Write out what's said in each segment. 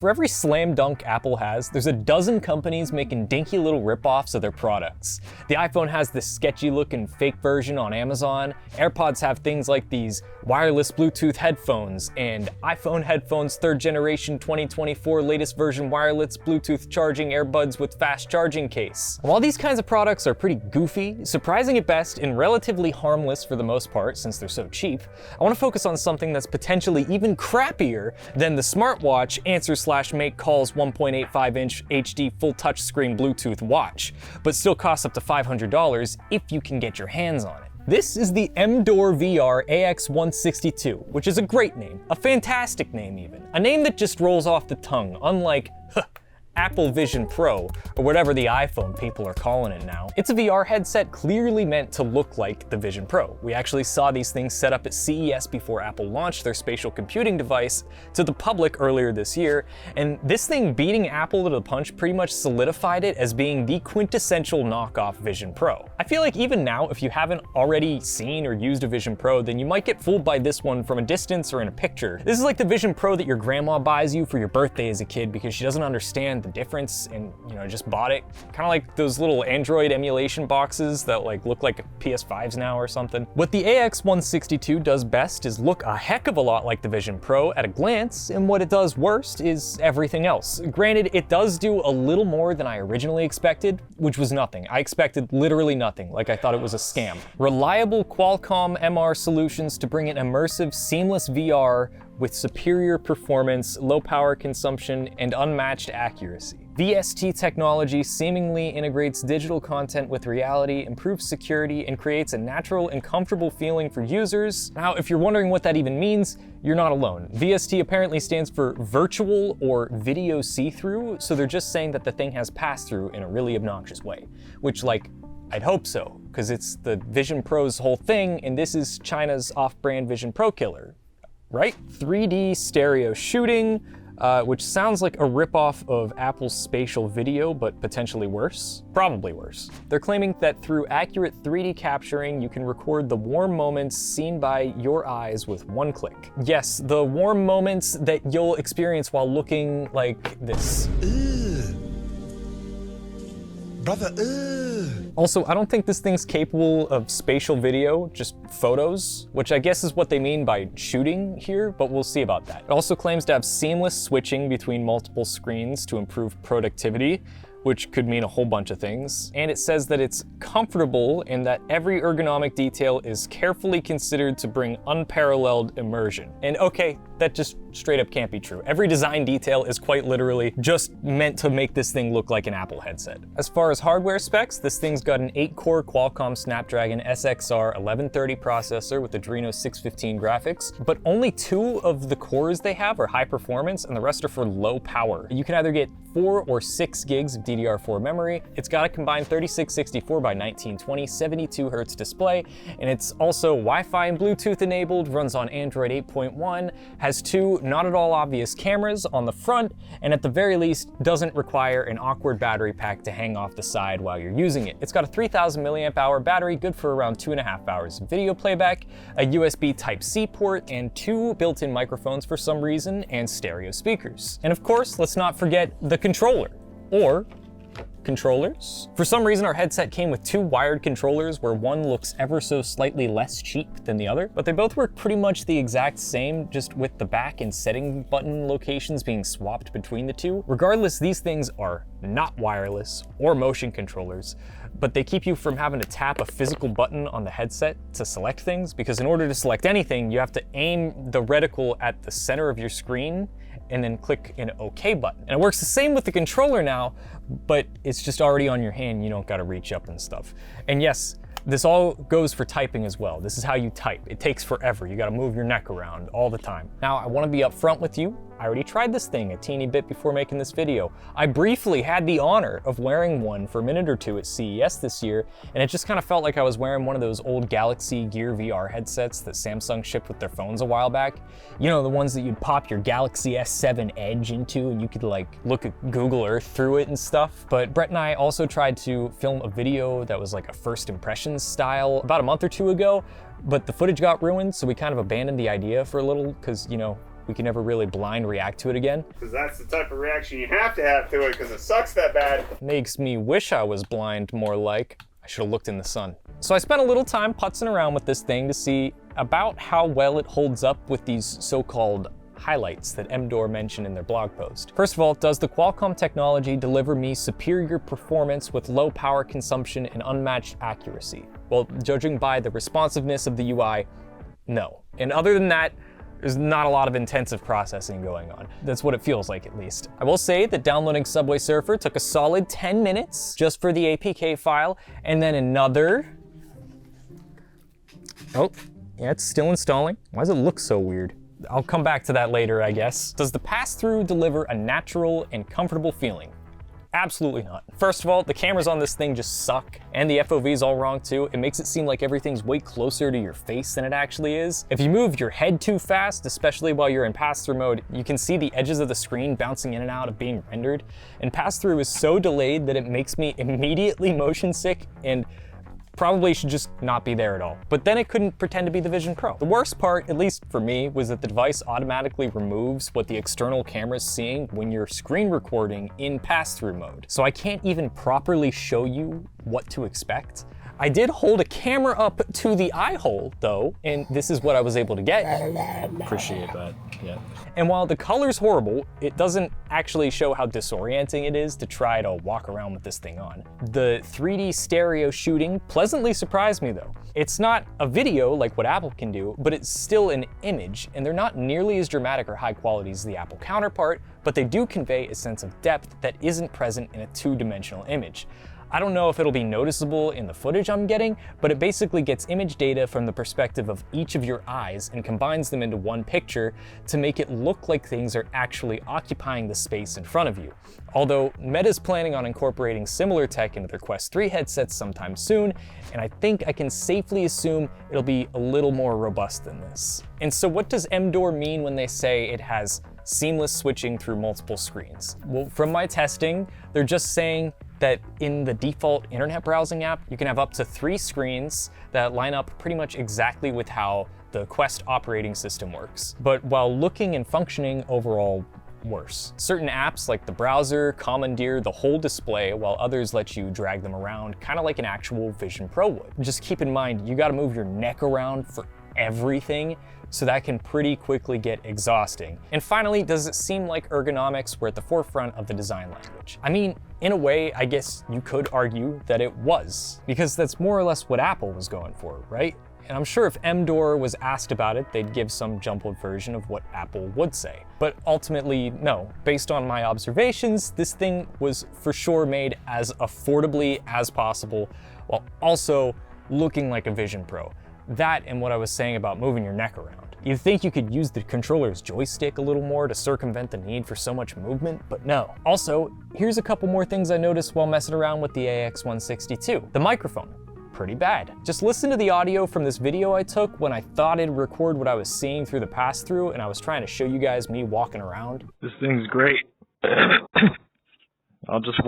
For every slam dunk Apple has, there's a dozen companies making dinky little ripoffs of their products. The iPhone has this sketchy looking fake version on Amazon, AirPods have things like these wireless Bluetooth headphones, and iPhone headphones 3rd generation 2024 latest version wireless Bluetooth charging earbuds with fast charging case. While these kinds of products are pretty goofy, surprising at best, and relatively harmless for the most part since they're so cheap, I want to focus on something that's potentially even crappier than the smartwatch answer/make calls 1.85-inch HD full touchscreen Bluetooth watch, but still costs up to $500 if you can get your hands on it. This is the Emdoor VR AX162, which is a great name, a fantastic name even, a name that just rolls off the tongue, unlike Apple Vision Pro, or whatever the iPhone people are calling it now. It's a VR headset clearly meant to look like the Vision Pro. We actually saw these things set up at CES before Apple launched their spatial computing device to the public earlier this year, and this thing beating Apple to the punch pretty much solidified it as being the quintessential knockoff Vision Pro. I feel like even now, if you haven't already seen or used a Vision Pro, then you might get fooled by this one from a distance or in a picture. This is like the Vision Pro that your grandma buys you for your birthday as a kid because she doesn't understand the difference and, just bought it. Kind of like those little Android emulation boxes that look like PS5s now or something. What the AX162 does best is look a heck of a lot like the Vision Pro at a glance, and what it does worst is everything else. Granted, it does do a little more than I originally expected, which was nothing. I expected literally nothing, like I thought it was a scam. Reliable Qualcomm MR solutions to bring an immersive, seamless VR with superior performance, low power consumption, and unmatched accuracy. VST technology seemingly integrates digital content with reality, improves security, and creates a natural and comfortable feeling for users. Now, if you're wondering what that even means, you're not alone. VST apparently stands for virtual or video see-through, so they're just saying that the thing has pass-through in a really obnoxious way, which I'd hope so, because it's the Vision Pro's whole thing, and this is China's off-brand Vision Pro killer. Right? 3D stereo shooting, which sounds like a ripoff of Apple's spatial video, but potentially worse. Probably worse. They're claiming that through accurate 3D capturing, you can record the warm moments seen by your eyes with one click. Yes, the warm moments that you'll experience while looking like this. Brother, Also, I don't think this thing's capable of spatial video, just photos, which I guess is what they mean by shooting here, but we'll see about that. It also claims to have seamless switching between multiple screens to improve productivity, which could mean a whole bunch of things. And it says that it's comfortable and that every ergonomic detail is carefully considered to bring unparalleled immersion. And okay, that just straight up can't be true. Every design detail is quite literally just meant to make this thing look like an Apple headset. As far as hardware specs, this thing's got an 8-core Qualcomm Snapdragon SXR 1130 processor with Adreno 615 graphics, but only 2 of the cores they have are high performance and the rest are for low power. You can either get 4 or 6 gigs of DDR4 memory. It's got a combined 3664 by 1920 72 Hz display, and it's also Wi-Fi and Bluetooth enabled, runs on Android 8.1, has 2 not at all obvious cameras on the front, and at the very least doesn't require an awkward battery pack to hang off the side while you're using it. It's got a 3000 milliamp hour battery, good for around 2.5 hours of video playback, a USB Type-C port, and 2 built-in microphones for some reason, and stereo speakers. And of course, let's not forget the controller, or controllers. For some reason, our headset came with 2 wired controllers where one looks ever so slightly less cheap than the other, but they both work pretty much the exact same, just with the back and setting button locations being swapped between the 2. Regardless, these things are not wireless or motion controllers, but they keep you from having to tap a physical button on the headset to select things, because in order to select anything, you have to aim the reticle at the center of your screen and then click an OK button. And it works the same with the controller now, but it's just already on your hand. You don't gotta reach up and stuff. And yes, this all goes for typing as well. This is how you type. It takes forever. You gotta move your neck around all the time. Now, I wanna be upfront with you. I already tried this thing a teeny bit before making this video. I briefly had the honor of wearing one for a minute or 2 at CES this year, and it just kind of felt like I was wearing one of those old Galaxy Gear VR headsets that Samsung shipped with their phones a while back. You know, the ones that you'd pop your Galaxy S7 Edge into and you could look at Google Earth through it and stuff. But Brett and I also tried to film a video that was like a first impressions style about a month or 2 ago, but the footage got ruined, so we kind of abandoned the idea for a little, because, we can never really blind react to it again. Because that's the type of reaction you have to it, because it sucks that bad. Makes me wish I was blind more like. I should have looked in the sun. So I spent a little time putzing around with this thing to see about how well it holds up with these so-called highlights that Emdoor mentioned in their blog post. First of all, does the Qualcomm technology deliver me superior performance with low power consumption and unmatched accuracy? Well, judging by the responsiveness of the UI, no. And other than that, there's not a lot of intensive processing going on. That's what it feels like, at least. I will say that downloading Subway Surfer took a solid 10 minutes just for the APK file, and then another... Oh, yeah, it's still installing. Why does it look so weird? I'll come back to that later, I guess. Does the pass-through deliver a natural and comfortable feeling? Absolutely not. First of all, the cameras on this thing just suck, and the FOV is all wrong too. It makes it seem like everything's way closer to your face than it actually is. If you move your head too fast, especially while you're in pass-through mode, you can see the edges of the screen bouncing in and out of being rendered. And pass-through is so delayed that it makes me immediately motion sick and probably should just not be there at all. But then it couldn't pretend to be the Vision Pro. The worst part, at least for me, was that the device automatically removes what the external camera's seeing when you're screen recording in pass-through mode. So I can't even properly show you what to expect. I did hold a camera up to the eye hole though, and this is what I was able to get. Appreciate that, yeah. And while the color's horrible, it doesn't actually show how disorienting it is to try to walk around with this thing on. The 3D stereo shooting pleasantly surprised me though. It's not a video like what Apple can do, but it's still an image, and they're not nearly as dramatic or high quality as the Apple counterpart, but they do convey a sense of depth that isn't present in a two-dimensional image. I don't know if it'll be noticeable in the footage I'm getting, but it basically gets image data from the perspective of each of your eyes and combines them into one picture to make it look like things are actually occupying the space in front of you. Although Meta's planning on incorporating similar tech into their Quest 3 headsets sometime soon, and I think I can safely assume it'll be a little more robust than this. And so what does Emdoor mean when they say it has seamless switching through multiple screens? Well, from my testing, they're just saying that in the default internet browsing app, you can have up to 3 screens that line up pretty much exactly with how the Quest operating system works, but while looking and functioning overall worse. Certain apps like the browser commandeer the whole display, while others let you drag them around, kind of like an actual Vision Pro would. Just keep in mind, you gotta move your neck around for everything, so that can pretty quickly get exhausting. And finally, does it seem like Ergonomics were at the forefront of the design language? I mean, in a way, I guess you could argue that it was, because that's more or less what Apple was going for, right? And I'm sure if Emdoor was asked about it, they'd give some jumbled version of what Apple would say. But ultimately, no. Based on my observations, this thing was for sure made as affordably as possible, while also looking like a Vision Pro. That and what I was saying about moving your neck around. You'd think you could use the controller's joystick a little more to circumvent the need for so much movement, but no. Also, here's a couple more things I noticed while messing around with the AX162. The microphone, pretty bad. Just listen to the audio from this video I took when I thought it'd record what I was seeing through the pass-through, and I was trying to show you guys me walking around. This thing's great. I'll just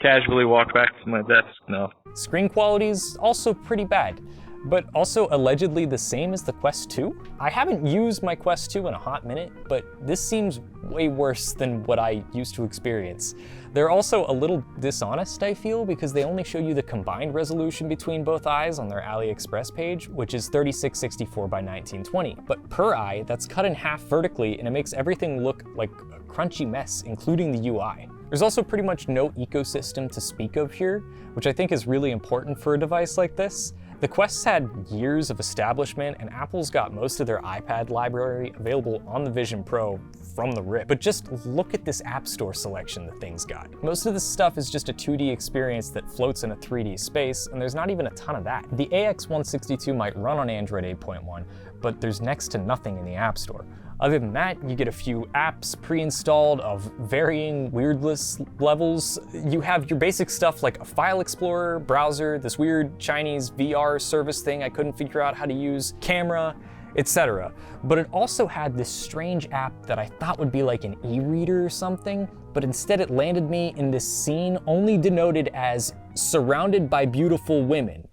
casually walk back to my desk now. Screen quality's also pretty bad, but also allegedly the same as the Quest 2? I haven't used my Quest 2 in a hot minute, but this seems way worse than what I used to experience. They're also a little dishonest, I feel, because they only show you the combined resolution between both eyes on their AliExpress page, which is 3664 by 1920. But per eye, that's cut in half vertically, and it makes everything look like a crunchy mess, including the UI. There's also pretty much no ecosystem to speak of here, which I think is really important for a device like this. The Quest's had years of establishment, and Apple's got most of their iPad library available on the Vision Pro from the rip. But just look at this App Store selection the thing's got. Most of this stuff is just a 2D experience that floats in a 3D space, and there's not even a ton of that. The AX162 might run on Android 8.1, but there's next to nothing in the App Store. Other than that, you get a few apps pre-installed of varying weirdness levels. You have your basic stuff like a file explorer, browser, this weird Chinese VR service thing I couldn't figure out how to use, camera, etc. But it also had this strange app that I thought would be like an e-reader or something, but instead it landed me in this scene only denoted as surrounded by beautiful women.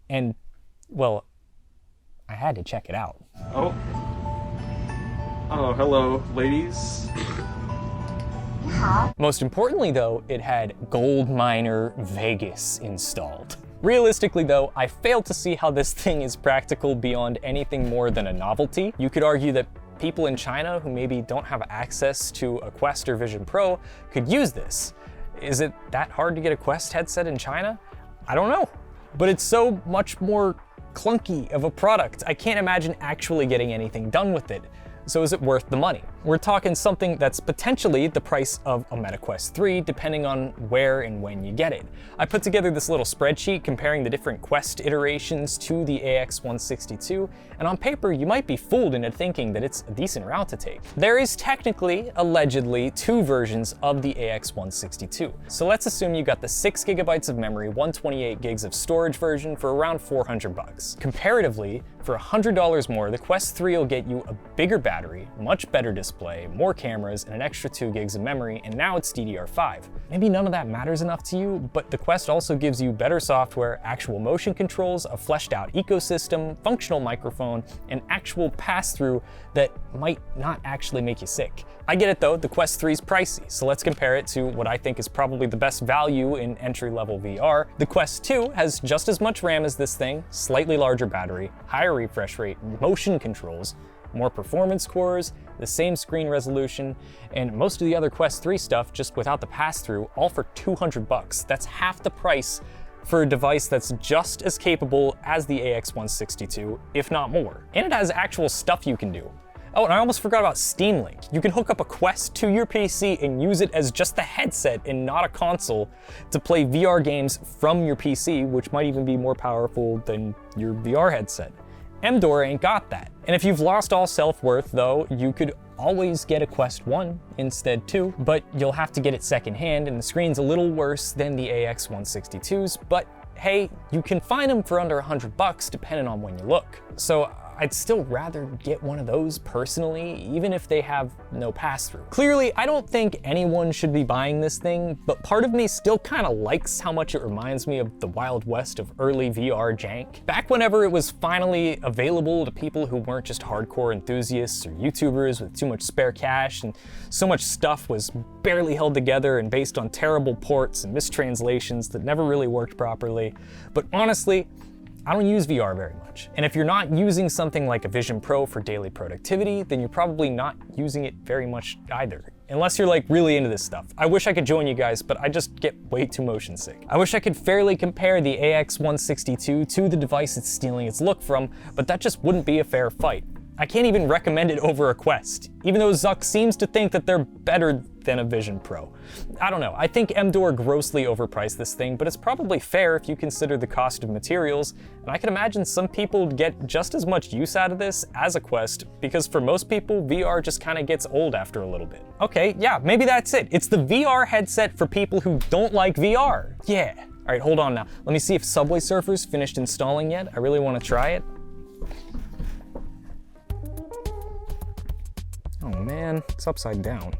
And, well, I had to check it out. Oh. Oh, hello, ladies. Most importantly though, it had Gold Miner Vegas installed. Realistically though, I fail to see how this thing is practical beyond anything more than a novelty. You could argue that people in China who maybe don't have access to a Quest or Vision Pro could use this. Is it that hard to get a Quest headset in China? I don't know, but it's so much more clunky of a product. I can't imagine actually getting anything done with it. So is it worth the money? We're talking something that's potentially the price of a Meta Quest 3, depending on where and when you get it. I put together this little spreadsheet comparing the different Quest iterations to the AX162, and on paper you might be fooled into thinking that it's a decent route to take. There is technically, allegedly, 2 versions of the AX162. So let's assume you got the 6 gigabytes of memory, 128 gigs of storage version for around $400. Comparatively, for $100 more, the Quest 3 will get you a bigger battery, much better display, more cameras, and an extra 2 gigs of memory, and now it's DDR5. Maybe none of that matters enough to you, but the Quest also gives you better software, actual motion controls, a fleshed out ecosystem, functional microphone, and actual pass-through that might not actually make you sick. I get it though, the Quest 3 is pricey, so let's compare it to what I think is probably the best value in entry-level VR. The Quest 2 has just as much RAM as this thing, slightly larger battery, higher refresh rate, motion controls, more performance cores, the same screen resolution, and most of the other Quest 3 stuff just without the pass-through, all for $200. That's half the price for a device that's just as capable as the AX162, if not more. And it has actual stuff you can do. Oh, and I almost forgot about Steam Link. You can hook up a Quest to your PC and use it as just the headset and not a console to play VR games from your PC, which might even be more powerful than your VR headset. Emdoor ain't got that. And if you've lost all self-worth though, you could always get a Quest 1 instead too, but you'll have to get it secondhand and the screen's a little worse than the AX162's, but hey, you can find them for under $100 depending on when you look. So I'd still rather get one of those personally, even if they have no pass-through. Clearly, I don't think anyone should be buying this thing, but part of me still kind of likes how much it reminds me of the Wild West of early VR jank. Back whenever it was finally available to people who weren't just hardcore enthusiasts or YouTubers with too much spare cash, and so much stuff was barely held together and based on terrible ports and mistranslations that never really worked properly. But honestly, I don't use VR very much. And if you're not using something like a Vision Pro for daily productivity, then you're probably not using it very much either. Unless you're like really into this stuff. I wish I could join you guys, but I just get way too motion sick. I wish I could fairly compare the AX162 to the device it's stealing its look from, but that just wouldn't be a fair fight. I can't even recommend it over a Quest, even though Zuck seems to think that they're better than a Vision Pro. I don't know, I think Emdoor grossly overpriced this thing, but it's probably fair if you consider the cost of materials, and I can imagine some people would get just as much use out of this as a Quest, because for most people, VR just kind of gets old after a little bit. Okay, yeah, maybe that's it. It's the VR headset for people who don't like VR. Yeah. All right, hold on now. Let me see if Subway Surfer's finished installing yet. I really want to try it. Oh man, it's upside down.